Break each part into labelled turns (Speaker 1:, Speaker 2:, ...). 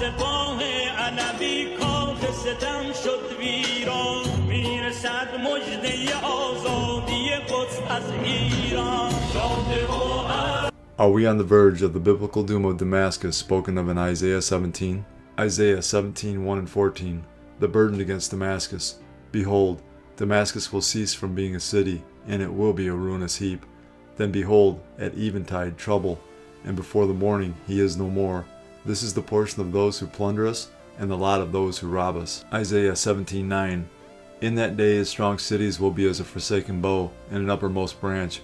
Speaker 1: Are we on the verge of the biblical doom of Damascus spoken of in Isaiah 17? Isaiah 17, 1 and 14. The burden against Damascus. Behold, Damascus will cease from being a city, and it will be a ruinous heap. Then behold, at eventide trouble, and before the morning he is no more. This is the portion of those who plunder us, and the lot of those who rob us. Isaiah 17, 9. In that day his strong cities will be as a forsaken bow, and an uppermost branch,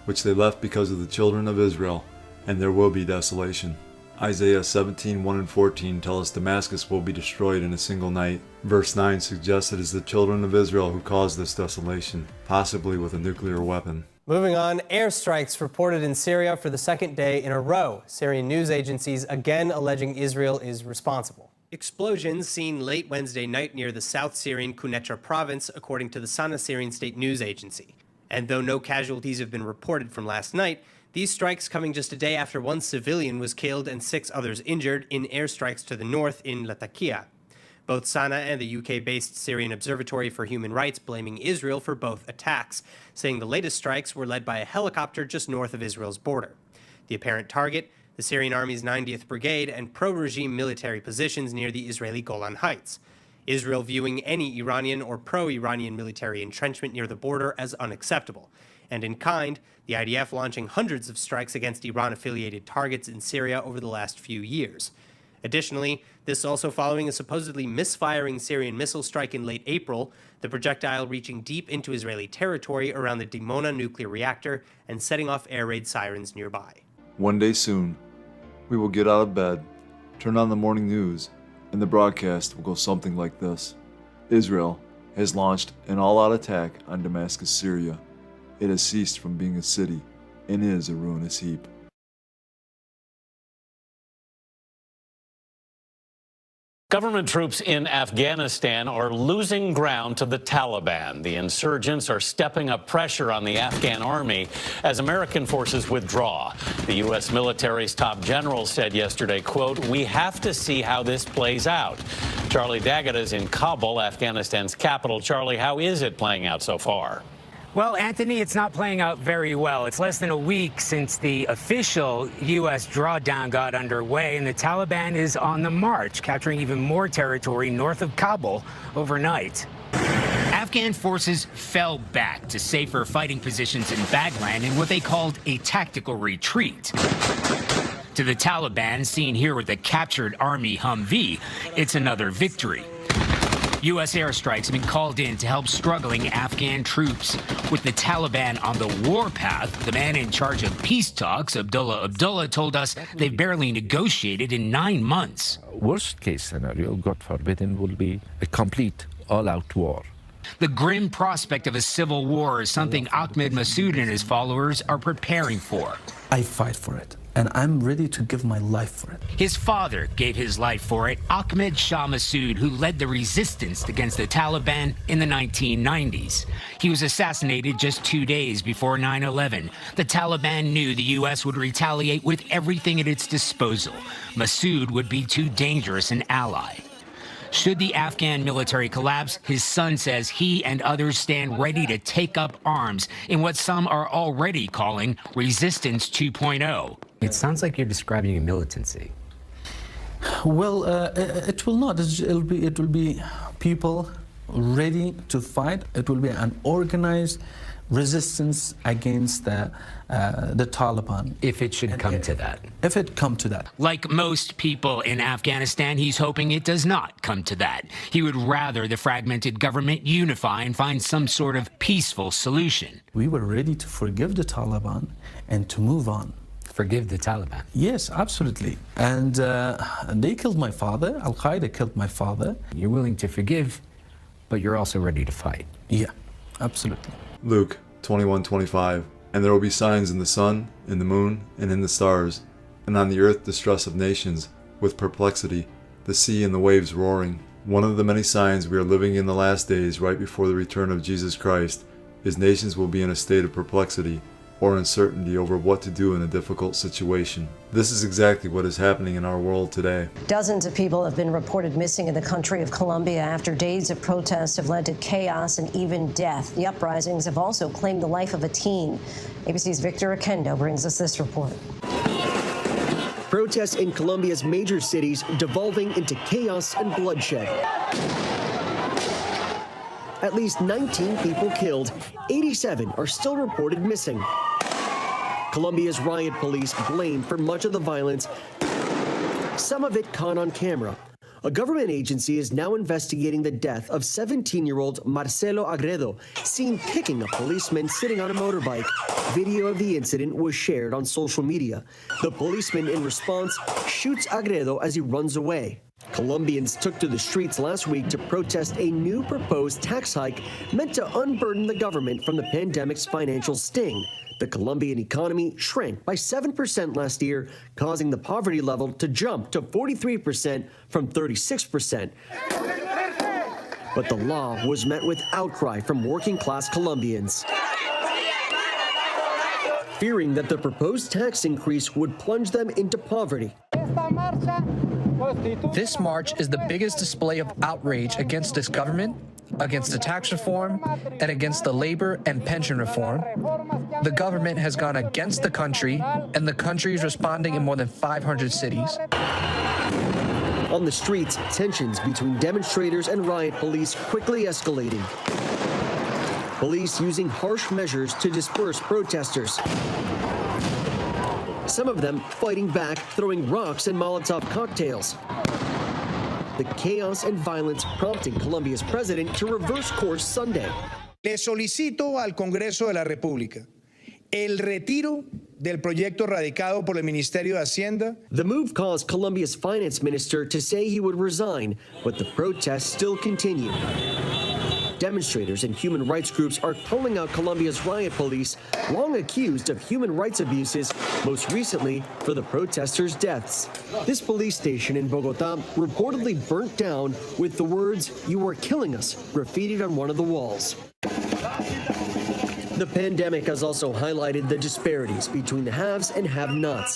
Speaker 1: which they left because of the children of Israel, and there will be desolation. Isaiah 17, 1 and 14 tell us Damascus will be destroyed in a single night. Verse 9 suggests it is the children of Israel who caused this desolation, possibly with a nuclear weapon.
Speaker 2: Moving on, airstrikes reported in Syria for the second day in a row. Syrian news agencies again alleging Israel is responsible. Explosions seen late Wednesday night near the South Syrian Quneitra province, according to the Sana Syrian State News Agency. And though no casualties have been reported from last night, these strikes coming just a day after one civilian was killed and 6 others injured in airstrikes to the north in Latakia. Both Sana and the UK-based Syrian Observatory for Human Rights blaming Israel for both attacks, saying the latest strikes were led by a helicopter just north of Israel's border. The apparent target, the Syrian Army's 90th Brigade and pro-regime military positions near the Israeli Golan Heights. Israel viewing any Iranian or pro-Iranian military entrenchment near the border as unacceptable. And in kind, the IDF launching hundreds of strikes against Iran-affiliated targets in Syria over the last few years. Additionally, this also following a supposedly misfiring Syrian missile strike in late April, the projectile reaching deep into Israeli territory around the Dimona nuclear reactor and setting off air raid sirens nearby.
Speaker 1: One day soon, we will get out of bed, turn on the morning news, and the broadcast will go something like this. Israel has launched an all-out attack on Damascus, Syria. It has ceased from being a city and is a ruinous heap.
Speaker 3: Government troops in Afghanistan are losing ground to the Taliban. The insurgents are stepping up pressure on the Afghan army as American forces withdraw. The U.S. military's top general said yesterday, quote, "We have to see how this plays out." Charlie Daggett is in Kabul, Afghanistan's capital. Charlie, how is it playing out so far?
Speaker 4: Well, Anthony, it's not playing out very well. It's less than a week since the official U.S. drawdown got underway, and the Taliban is on the march, capturing even more territory north of Kabul overnight.
Speaker 5: Afghan forces fell back to safer fighting positions in Baghlan in what they called a tactical retreat. To the Taliban, seen here with the captured Army Humvee, it's another victory. U.S. airstrikes have been called in to help struggling Afghan troops. With the Taliban on the warpath, the man in charge of peace talks, Abdullah, told us they've barely negotiated in 9 months.
Speaker 6: Worst case scenario, God forbid, will be a complete all-out war.
Speaker 5: The grim prospect of a civil war is something Ahmed Massoud and his followers are preparing for.
Speaker 7: I fight for it, and I'm ready to give my life for it.
Speaker 5: His father gave his life for it, Ahmed Shah Massoud, who led the resistance against the Taliban in the 1990s. He was assassinated just 2 days before 9/11. The Taliban knew the U.S. would retaliate with everything at its disposal. Massoud would be too dangerous an ally. Should the Afghan military collapse, his son says he and others stand ready to take up arms in what some are already calling Resistance 2.0.
Speaker 4: It sounds like you're describing a militancy.
Speaker 7: Well, it will not. It will be people ready to fight. It will be an organized resistance against the Taliban.
Speaker 4: If it should come to that.
Speaker 7: If it come to that.
Speaker 5: Like most people in Afghanistan, he's hoping it does not come to that. He would rather the fragmented government unify and find some sort of peaceful solution.
Speaker 7: We were ready to forgive the Taliban and to move on.
Speaker 4: Forgive the Taliban?
Speaker 7: Yes, absolutely. And they killed my father. Al-Qaeda killed my father.
Speaker 4: You're willing to forgive, but you're also ready to fight.
Speaker 7: Yeah, absolutely.
Speaker 1: Luke 21:25. And there will be signs in the sun, in the moon, and in the stars, and on the earth distress of nations, with perplexity, the sea and the waves roaring. One of the many signs we are living in the last days right before the return of Jesus Christ is nations will be in a state of perplexity, or uncertainty over what to do in a difficult situation. This is exactly what is happening in our world today.
Speaker 8: Dozens of people have been reported missing in the country of Colombia after days of protests have led to chaos and even death. The uprisings have also claimed the life of a teen. ABC's Victor Akendo brings us this report.
Speaker 9: Protests in Colombia's major cities devolving into chaos and bloodshed. At least 19 people killed. 87 are still reported missing. Colombia's riot police blamed for much of the violence, some of it caught on camera. A government agency is now investigating the death of 17-year-old Marcelo Agredo, seen kicking a policeman sitting on a motorbike. Video of the incident was shared on social media. The policeman, in response, shoots Agredo as he runs away. Colombians took to the streets last week to protest a new proposed tax hike meant to unburden the government from the pandemic's financial sting. The Colombian economy shrank by 7% last year, causing the poverty level to jump to 43% from 36%. But the law was met with outcry from working-class Colombians, fearing that the proposed tax increase would plunge them into poverty.
Speaker 10: This march is the biggest display of outrage against this government, against the tax reform, and against the labor and pension reform. The government has gone against the country, and the country is responding in more than 500 cities.
Speaker 9: On the streets, tensions between demonstrators and riot police quickly escalating. Police using harsh measures to disperse protesters. Some of them fighting back, throwing rocks and Molotov cocktails. The chaos and violence prompting Colombia's president to reverse course Sunday.
Speaker 11: Le solicito al Congreso de la República el retiro del proyecto radicado por el Ministerio de Hacienda.
Speaker 9: The move caused Colombia's finance minister to say he would resign, but the protests still continue. Demonstrators and human rights groups are calling out Colombia's riot police, long accused of human rights abuses, most recently for the protesters' deaths. This police station in Bogotá reportedly burnt down with the words, "You are killing us," graffitied on one of the walls. The pandemic has also highlighted the disparities between the haves and have-nots.